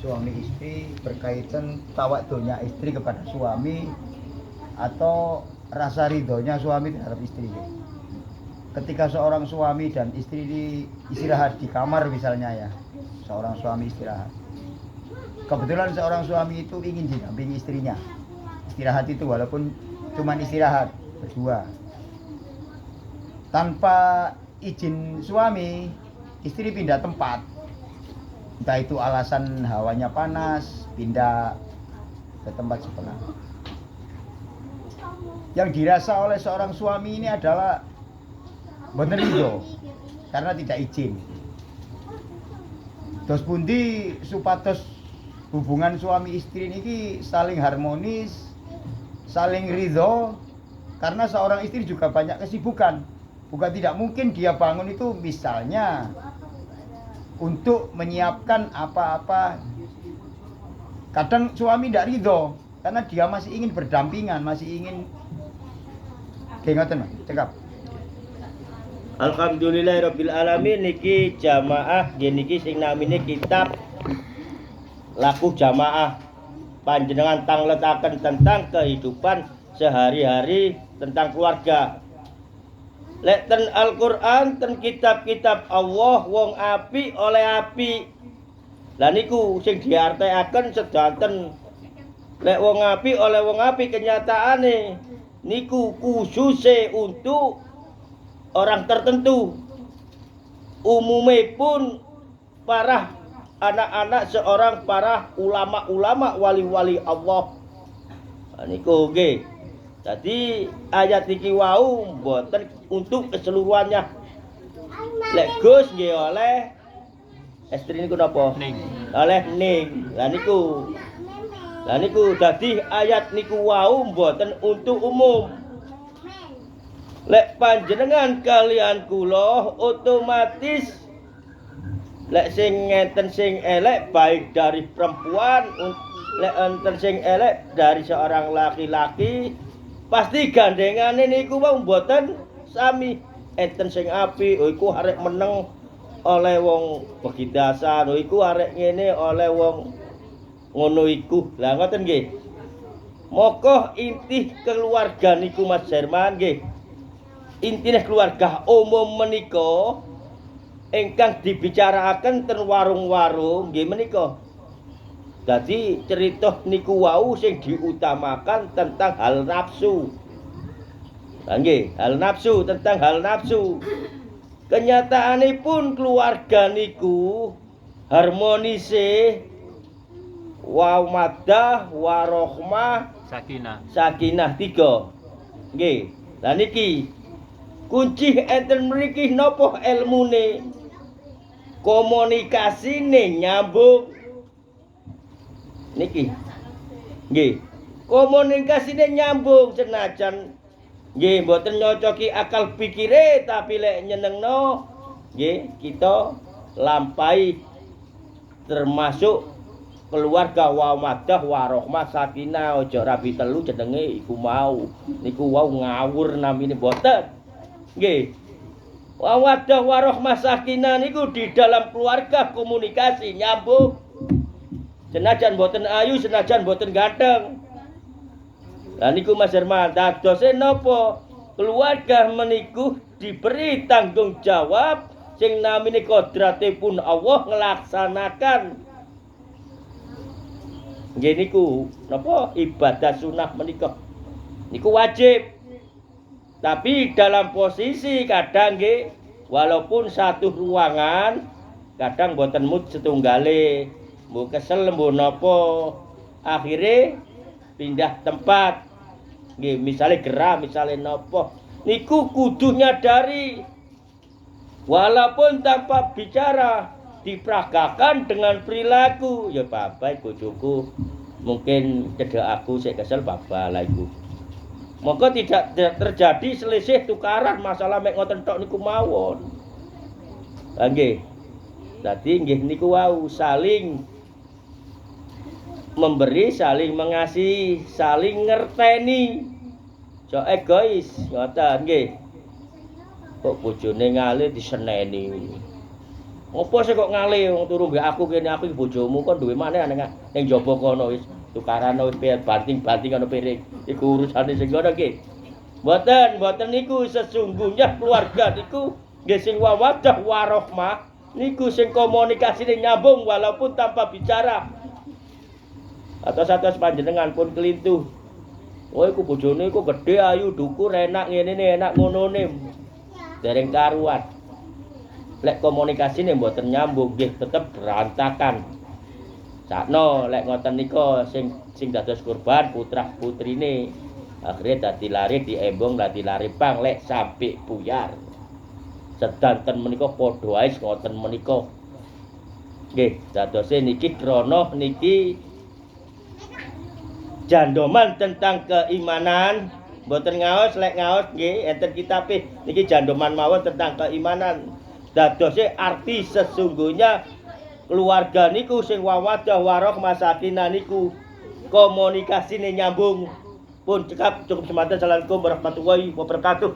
suami istri berkaitan tawadhunya istri kepada suami atau rasa ridhonya suami terhadap istri. Ketika seorang suami dan istri istirahat di kamar misalnya ya, seorang suami istirahat. Kebetulan seorang suami itu ingin didampingi istrinya. Istirahat itu walaupun cuma istirahat berdua. Tanpa izin suami, istri pindah tempat. Entah itu alasan hawanya panas, pindah ke tempat sebelah. Yang dirasa oleh seorang suami ini adalah bener ridho karena tidak izin. Terus pundi supados hubungan suami istri ini saling harmonis, saling ridho, karena seorang istri juga banyak kesibukan. Bukan tidak mungkin dia bangun itu misalnya untuk menyiapkan apa-apa. Kadang suami tidak ridho karena dia masih ingin berdampingan, masih ingin kengoten, cekap. Alhamdulillahirabbil alamin. Niki jamaah niki sing namine kitab laku jamaah panjenengan tangletaken tentang kehidupan sehari-hari tentang keluarga. Lek ten Al-Qur'an ten kitab-kitab Allah wong api oleh api. Lah niku sing diartekaken sedanten lek wong api oleh wong api kenyataane niku khususe untuk orang tertentu. Umumipun para anak-anak seorang para ulama-ulama wali-wali Allah. Niku nggih. Jadi ayat iki wau mboten untuk keseluruhannya. Lek Gus nggih oleh istri niku napa? Ning. Oleh ning. Lah niku dadi ayat niku wau mboten untuk umum. Lek panjenengan kalian kula otomatis lek sing ngeten sing elek baik dari perempuan, lek enten sing elek dari seorang laki-laki, pasti gandengane niku wong mboten sami. Enten sing apik, oh iku arek meneng oleh wong begidasan, oh iku arek ngene oleh wong ngono iku. Lah ngoten nggih. Moko inti keluarga niku Mas Herman nggih. Intine keluarga umum menika ingkang dibicarakan ten warung-warung nggih menika. Dadi cerita niku wau sing diutamakan tentang hal nafsu. Nggih, hal nafsu, tentang hal nafsu. Kenyataanipun keluarga niku harmonise wa mawaddah warahmah sakinah 3. Nggih. Lah niki kunci enten mriki napa ilmune? Komunikasine nyambung. Niki. Nggih. Komunikasine nyambung senajan nggih mboten nyocoki akal pikire tapi lek nyenengno nggih kita lampahi termasuk keluarga wa mawaddah warahmah sakinah aja rabi telu jenenge iku mau. Niku wau ngawur namine mboten. Nggih. Wa mawaddah warahmah sakinah niku di dalam keluarga komunikasi nyambung. Senajan boten ayu, senajan boten ganteng. Lah niku Mas Herman, dadose napa? Keluarga meniku diberi tanggung jawab sing namine kodratipun Allah nglaksanakan. Nggih niku napa? Ibadah sunah menika. Niku wajib. Tapi dalam posisi kadang nggih walaupun satu ruangan, kadang boten mood setunggale. Mbok kesel mbok napa akhire pindah tempat. Nggih, misale gerah, misale napa. Niku kudu nyadari walaupun tanpa bicara diperagakan dengan perilaku. Ya bapak bojoku mungkin cedek aku sik kesel bapak lah iku. Maka tidak terjadi selisih tukaran masalah mek ngoten tok niku mawon. Lah nggih. Dadi nggih niku wau saling memberi, saling mengasihi, saling ngerteni. Jo egois, ngoten nggih. Kok bojone ngalih diseneni. Apa sih kok ngalih wong turu mbek aku kene aku iki bojomu kok duwe maneh ning jaba kono wis tukaran wis banting-banting ana piring. Iku urusane sing ngono nggih. Mboten niku sesungguhnya keluarga niku nggih sing wawadah warahmah niku sing komunikasine nyambung walaupun tanpa bicara. Atos-atos panjenengan pun kelintu. Oh iku bojone iku gedhe ayu dukur enak ngene enak ngonone. Dereng karuan. Lek komunikasine mboten nyambung nggih tetep berantakan. Sakno lek ngoten nika sing dados kurban putra putrine akhirnya dadi lari diembong dadi lari pang lek sampai buyar. Sedanten menika padha wae ngoten menika. Nggih, dadose niki krana niki jandoman tentang keimanan. Mboten ngaos lek ngaos nggih enten kitabe niki jandoman mawon tentang keimanan. Dadose arti sesungguhnya keluarga niku sing wawadah warahmah sakinah niku komunikasine nyambung. Pun cukup semata. Assalamualaikum warahmatullahi wabarakatuh.